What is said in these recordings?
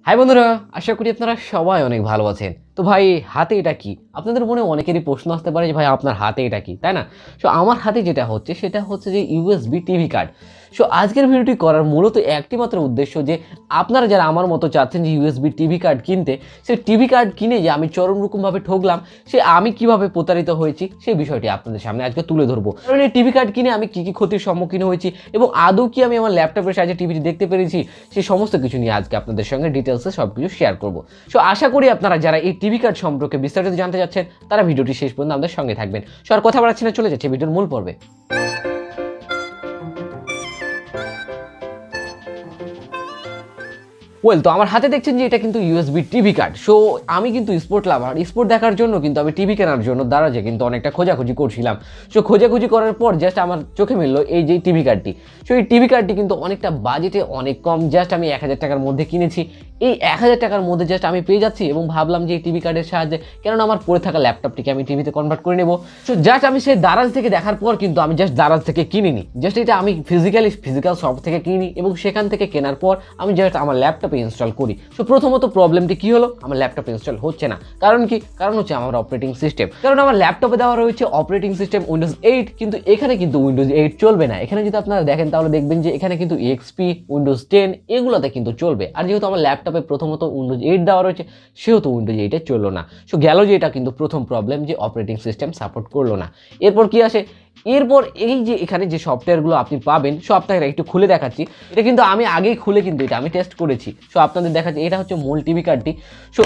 High বন্ধুরা, আশা করি আপনারা সবাই অনেক ভালো আছেন। তো ভাই, হাতে এটা কি? আপনাদের মনে অনেকেরই প্রশ্ন আসতে পারে যে ভাই আপনার হাতে এটা কি, তাই না? সো আমার হাতে যেটা হচ্ছে সেটা হচ্ছে যে ইউএসবি টিভি কার্ড। সো আজকের ভিডিওটি করার মূলত একটি মাত্র উদ্দেশ্য যে আপনারা যারা আমার মতো চাচ্ছেন যে ইউএসবি টিভি কার্ড কিনতে, সেই টিভি কার্ড কিনে যে আমি চরম রকমভাবে ঠকলাম, সে আমি কিভাবে প্রতারিত হয়েছি সেই বিষয়টি আপনাদের সামনে আজকে তুলে ধরবো। কারণ এই টিভি কার্ড কিনে আমি কী ক্ষতির সম্মুখীন হয়েছি এবং আদৌ কি আমি আমার ল্যাপটপের সাহায্যে টিভিটি দেখতে পেরেছি, সেই সমস্ত কিছু নিয়ে আজকে আপনাদের সঙ্গে ডিটেলসে সব কিছু শেয়ার করবো। সো আশা করি আপনারা যারা এই টিভি কার্ড সম্পর্কে বিস্তারিত জানতে যাচ্ছেন তারা ভিডিওটি শেষ পর্যন্ত আমাদের সঙ্গে থাকবেন। সো আর কথা বাড়াচ্ছি না, চলে যাচ্ছে ভিডিওর মূল পর্বে। তো আমার হাতে দেখছেন যে এটা কিন্তু ইউএসবি টিভি কার্ড। সো আমি কিন্তু স্পোর্ট লাভার, স্পোর্ট দেখার জন্য কিন্তু আমি টিভি কেনার জন্য দারাজে কিন্তু অনেকটা খোঁজাখুঁজি করছিলাম। সো খোঁজাখুঁজি করার পর জাস্ট আমার চোখে মিললো এই যে টিভি কার্ডটি। সো এই টিভি কার্ডটি কিন্তু অনেকটা বাজেটে অনেক কম, জাস্ট আমি 1000 টাকার মধ্যে কিনেছি। এই 1000 টাকার মধ্যে জাস্ট আমি পেয়ে যাচ্ছি এবং ভাবলাম যে এই টিভি কার্ডের সাহায্যে কেননা আমার পড়ে থাকা ল্যাপটপটিকে আমি টিভিতে কনভার্ট করে নেবো। সো জাস্ট আমি সেই দারাজ থেকে দেখার পর কিন্তু আমি জাস্ট দারাজ থেকে কিনিনি, জাস্ট এটা আমি ফিজিক্যাল শপ থেকে কিনি এবং সেখান থেকে কেনার পর আমি জাস্ট আমার ল্যাপটপে ইনস্টল করি। সো প্রথমত প্রবলেমটি কি হলো, আমার ল্যাপটপে ইনস্টল হচ্ছে না। কারণ কি? কারণ হচ্ছে আমার অপারেটিং সিস্টেম। কারণ আমার ল্যাপটপে দেওয়া রয়েছে অপারেটিং সিস্টেম উইন্ডোজ 8, কিন্তু এখানে কিন্তু উইন্ডোজ 8 চলবে না। এখানে যদি আপনারা দেখেন তাহলে দেখবেন যে এখানে কিন্তু এক্সপি, উইন্ডোজ 10 এগুলোতে কিন্তু চলবে। আর যেহেতু আমার ল্যাপটপে প্রথমত উইন্ডোজ 8 দেওয়া রয়েছে, সেহেতু উইন্ডোজ 8 চললো না। সো গেল যে এটা কিন্তু প্রথম প্রবলেম, যে অপারেটিং সিস্টেম সাপোর্ট করলো না। এরপর কি আসে? এরপর এই যে এখানে যে সফটওয়্যারগুলো আপনি পাবেন, সো আপনাকে একটু খুলে দেখাচ্ছি। এটা কিন্তু আমি আগেই খুলে কিন্তু এটা আমি টেস্ট করেছি। সো আপনাদের দেখাচ্ছি, এটা হচ্ছে মূল টিভি কার্ডটি। সো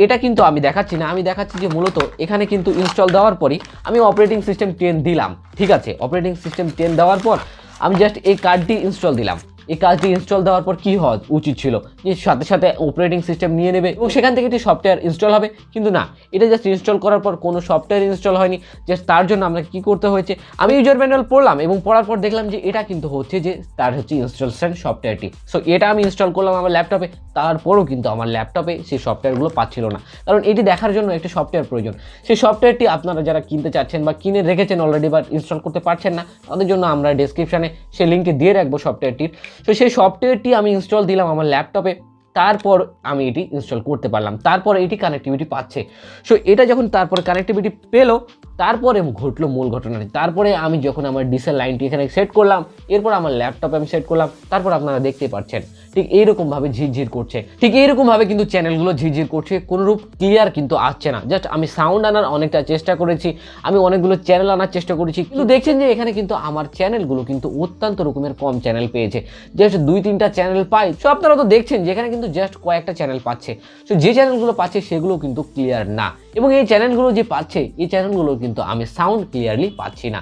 এটা কিন্তু আমি দেখাচ্ছি না, আমি দেখাচ্ছি যে মূলত এখানে কিন্তু ইনস্টল দেওয়ার পরই আমি অপারেটিং সিস্টেম 10 দিলাম। ঠিক আছে, অপারেটিং সিস্টেম 10 দেওয়ার পর আমি জাস্ট এই কার্ডটি ইনস্টল দিলাম। এই কাজটি ইনস্টল দেওয়ার পর কী হওয়া উচিত ছিল যে সাথে সাথে অপারেটিং সিস্টেম নিয়ে নেবে এবং সেখান থেকে একটি সফটওয়্যার ইনস্টল হবে, কিন্তু না, এটা জাস্ট ইনস্টল করার পর কোনো সফটওয়্যার ইনস্টল হয়নি। জাস্ট তার জন্য আমরা কী করতে হয়েছে, আমি ইউজার ম্যানুয়াল পড়লাম এবং পড়ার পর দেখলাম যে এটা কিন্তু হচ্ছে যে তার হচ্ছে ইনস্টলেশন সফটওয়্যারটি। সো এটা আমি ইনস্টল করলাম আমার ল্যাপটপে, তারপরও কিন্তু আমার ল্যাপটপে সেই সফটওয়্যারগুলো পাচ্ছিল না। কারণ এটি দেখার জন্য একটি সফটওয়্যার প্রয়োজন। সেই সফটওয়্যারটি আপনারা যারা কিনতে চাচ্ছেন বা কিনে রেখেছেন অলরেডি বাট ইনস্টল করতে পারছেন না, তাদের জন্য আমরা ডেসক্রিপশানে সেই লিঙ্কটি দিয়ে রাখবো সফটওয়্যারটির। তো সেই সফটওয়্যারটি আমি ইনস্টল দিলাম আমার ল্যাপটপে, তারপর আমি এটি ইনস্টল করতে পারলাম, তারপর এটি কানেক্টিভিটি পাচ্ছে। সো এটা যখন তারপরে কানেক্টিভিটি পেলো, তারপরে ঘটলো মূল ঘটনাটি। তারপরে আমি যখন আমার ডিসেল লাইনটি এখানে সেট করলাম, এরপর আমার ল্যাপটপে আমি সেট করলাম, তারপর আপনারা দেখতে পাচ্ছেন ঠিক এইরকমভাবে ঝিরঝির করছে। ঠিক এইরকমভাবে কিন্তু চ্যানেলগুলো ঝিরঝির করছে, কোনোরূপ ক্লিয়ার কিন্তু আসছে না। জাস্ট আমি সাউন্ড আনার অনেকটা চেষ্টা করেছি, আমি অনেকগুলো চ্যানেল আনার চেষ্টা করেছি, কিন্তু দেখছেন যে এখানে কিন্তু আমার চ্যানেলগুলো কিন্তু অত্যন্ত রকমের কম চ্যানেল পেয়েছে। জাস্ট 2-3টা চ্যানেল পাই। সো আপনারা তো দেখছেন যে এখানে কিন্তু জাস্ট কয়েকটা চ্যানেল পাচ্ছে। সো যে চ্যানেলগুলো পাচ্ছে সেগুলো কিন্তু ক্লিয়ার না, এবং এই চ্যানেলগুলো যে পাচ্ছে এই চ্যানেলগুলো কিন্তু আমি সাউন্ড ক্লিয়ারলি পাচ্ছি না।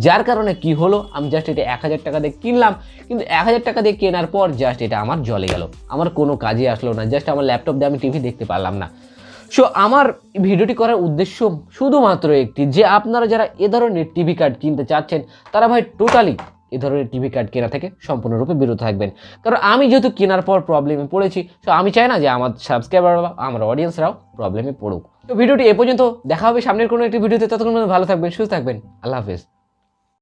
যার কারণে কি হলো, আমি জাস্ট এটা 1000 টাকা দিয়ে কিনলাম, কিন্তু 1000 টাকা দিয়ে কেনার পর জাস্ট এটা আমার জ্বলে গেল, আমার কোনো কাজে আসলো না। জাস্ট আমার ল্যাপটপ দিয়ে আমি টিভি দেখতে পারলাম না। সো আমার ভিডিওটি করার উদ্দেশ্য শুধুমাত্র একটি, যে আপনারা যারা এ ধরনের টিভি কার্ড কিনতে চাচ্ছেন তারা ভাই টোটালি এ ধরনের টিভি কার্ড কেনা থেকে সম্পূর্ণরূপে বিরত থাকবেন। কারণ আমি যেহেতু কেনার পর প্রবলেমে পড়েছি, সো আমি চাই না যে আমার সাবস্ক্রাইবার বা আমার অডিয়েন্সরাও প্রবলেমে পড়ুক। তো ভিডিওটি এ পর্যন্ত, দেখা হবে সামনের কোনো একটি ভিডিওতে। ততক্ষণ ভালো থাকবেন, সুস্থ থাকবেন, আল্লাহ হাফেজ।